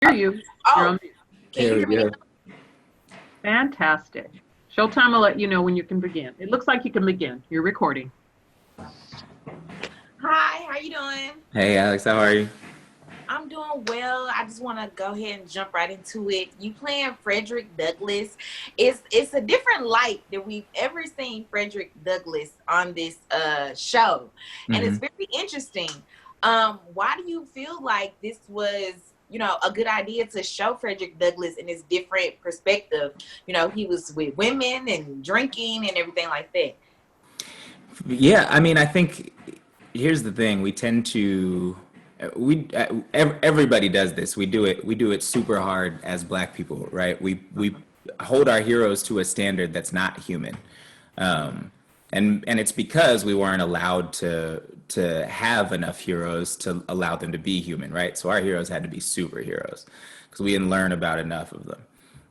Hear you. You're Oh, on mute. can you There we hear me go. now? Fantastic. Showtime will let you know when you can begin. It looks like you can begin. You're recording. Hi, how you doing? Hey, Alex, how are you? I'm doing well. I just want to go ahead and jump right into it. You playing Frederick Douglass. It's a different light than we've ever seen Frederick Douglass on this show. And it's hmm very interesting. Why do you feel like this was, a good idea to show Frederick Douglass in his different perspective? He was with women and drinking and everything like that. Yeah, I mean, I think here's the thing: we tend to, everybody does this. We do it super hard as Black people, right? We hold our heroes to a standard that's not human, and it's because we weren't allowed to have enough heroes to allow them to be human, right? So our heroes had to be superheroes because we didn't learn about enough of them.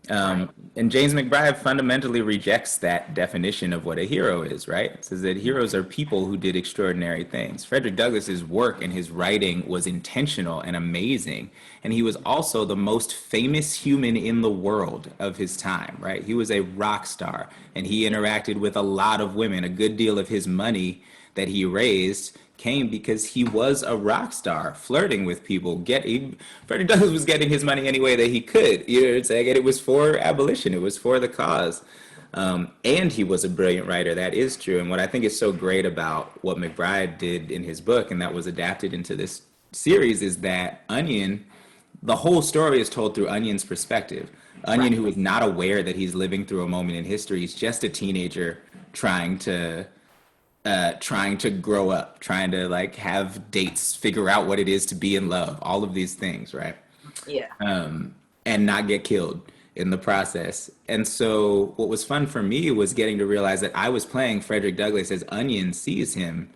Right. And James McBride fundamentally rejects that definition of what a hero is, right? It says that heroes are people who did extraordinary things. Frederick Douglass's work and his writing was intentional and amazing. And he was also the most famous human in the world of his time, right? He was a rock star and he interacted with a lot of women. A good deal of his money that he raised came because he was a rock star, flirting with people. Frederick Douglass was getting his money any way that he could. You know what I'm saying? And it was for abolition. It was for the cause. And he was a brilliant writer. That is true. And what I think is so great about what McBride did in his book, and that was adapted into this series, is that the whole story is told through Onion's perspective. Onion, Right. who is not aware that he's living through a moment in history, he's just a teenager trying to trying to grow up, trying to like have dates, figure out what it is to be in love, all of these things, right? Yeah. And not get killed in the process. And so what was fun for me was getting to realize that I was playing Frederick Douglass as Onion sees him.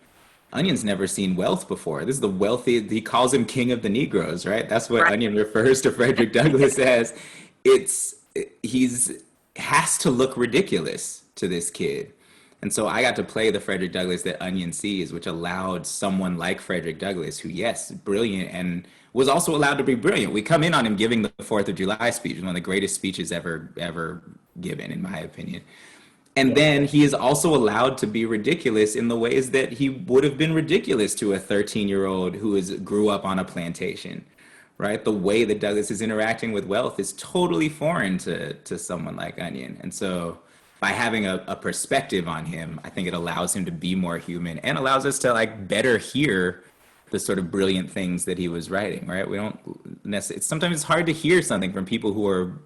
Onion's never seen wealth before. This is the wealthy, he calls him king of the Negroes, right? That's what Right. Onion refers to Frederick Douglass as. It's, he's, has to look ridiculous to this kid. And so I got to play the Frederick Douglass that Onion sees, which allowed someone like Frederick Douglass, who, yes, brilliant, and was also allowed to be brilliant. We come in on him giving the Fourth of July speech, one of the greatest speeches ever given, in my opinion. And Yeah. then he is also allowed to be ridiculous in the ways that he would have been ridiculous to a 13-year-old who grew up on a plantation, right? The way that Douglas is interacting with wealth is totally foreign to someone like Onion. And so by having a perspective on him, I think it allows him to be more human and allows us to like better hear the sort of brilliant things that he was writing, right? We don't necessarily, sometimes it's hard to hear something from people who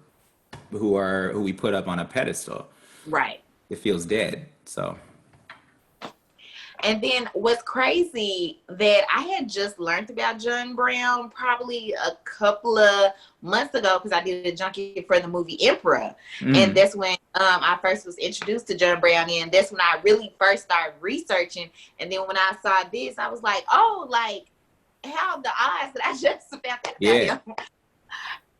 we put up on a pedestal. Right. It feels dead. So And then what's crazy that I had just learned about John Brown probably a couple of months ago because I did a junkie for the movie Emperor. And mm, that's when I first was introduced to John Brown. And that's when I really first started researching. And then when I saw this, I was like, oh, like, how the odds that I just found that about yeah, him.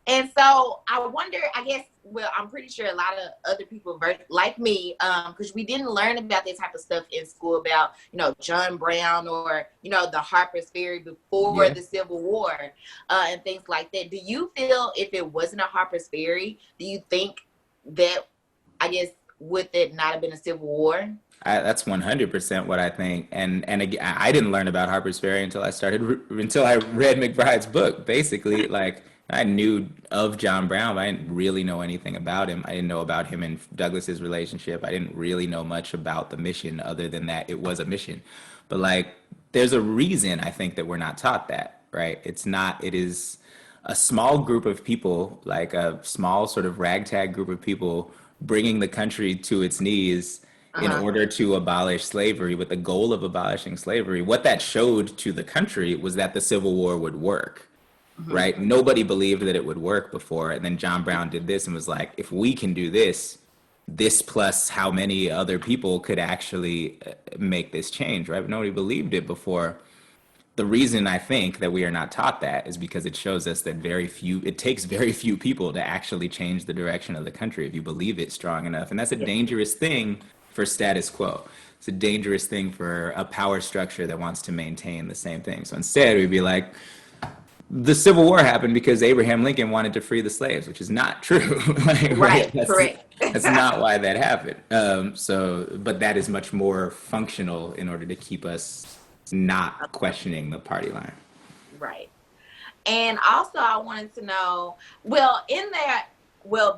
And so I wonder, I guess, well, I'm pretty sure a lot of other people like me, because we didn't learn about this type of stuff in school about, John Brown or, the Harper's Ferry before yeah. the Civil War and things like that. Do you feel if it wasn't a Harper's Ferry, do you think that, I guess, would it not have been a Civil War? That's 100% what I think. And again, I didn't learn about Harper's Ferry until until I read McBride's book. Basically, like I knew of John Brown, but I didn't really know anything about him. I didn't know about him and Douglas's relationship. I didn't really know much about the mission other than that it was a mission. But like, there's a reason I think that we're not taught that, right? It's not. It is a small group of people, like a small sort of ragtag group of people, bringing the country to its knees in Uh-huh. order to abolish slavery with the goal of abolishing slavery. What that showed to the country was that the Civil War would work, Hmm. right? Nobody believed that it would work before. And then John Brown did this and was like, if we can do this, this plus how many other people could actually make this change, right? But nobody believed it before. The reason I think that we are not taught that is because it shows us that it takes very few people to actually change the direction of the country if you believe it strong enough. And that's a Yeah. dangerous thing for status quo. It's a dangerous thing for a power structure that wants to maintain the same thing. So instead, we'd be like, the Civil War happened because Abraham Lincoln wanted to free the slaves, which is not true. Like, Right, That's, correct. that's not why that happened. But that is much more functional in order to keep us not questioning the party line. Right. And also I wanted to know, well,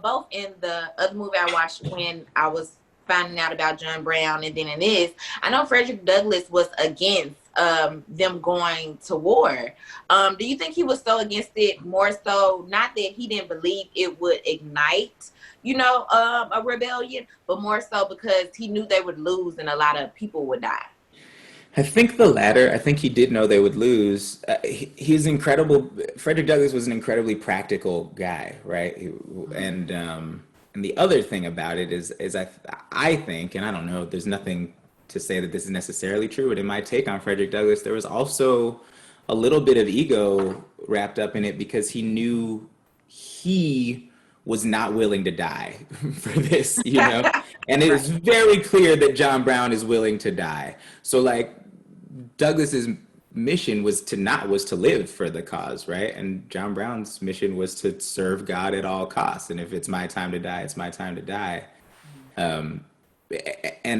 both in the other movie I watched when I was finding out about John Brown and then in this, I know Frederick Douglass was against them going to war. Do you think he was so against it more so, not that he didn't believe it would ignite, a rebellion, but more so because he knew they would lose and a lot of people would die? I think the latter. I think he did know they would lose. He's incredible. Frederick Douglass was an incredibly practical guy, right? And the other thing about it is I think, and I don't know, there's nothing to say that this is necessarily true, but in my take on Frederick Douglass, there was also a little bit of ego wrapped up in it because he knew he was not willing to die for this, And it is very clear that John Brown is willing to die. So like Douglass's mission was to live for the cause, right? And John Brown's mission was to serve God at all costs. And if it's my time to die, it's my time to die. And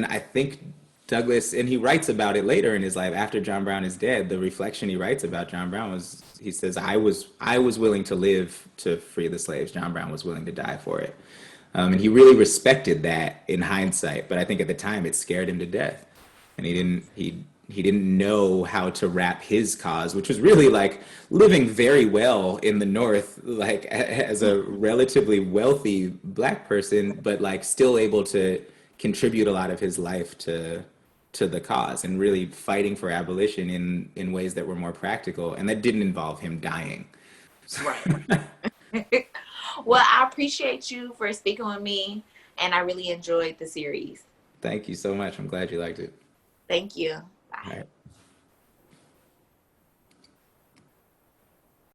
I think Douglass, and he writes about it later in his life after John Brown is dead, the reflection he writes about John Brown was, he says, I was willing to live to free the slaves. John Brown was willing to die for it. And he really respected that in hindsight, but I think at the time it scared him to death. And he didn't know how to wrap his cause, which was really like living very well in the North, like as a relatively wealthy Black person, but like still able to contribute a lot of his life to the cause and really fighting for abolition in ways that were more practical and that didn't involve him dying. Right. Well, I appreciate you for speaking with me, and I really enjoyed the series. Thank you so much. I'm glad you liked it. Thank you. Bye. All right.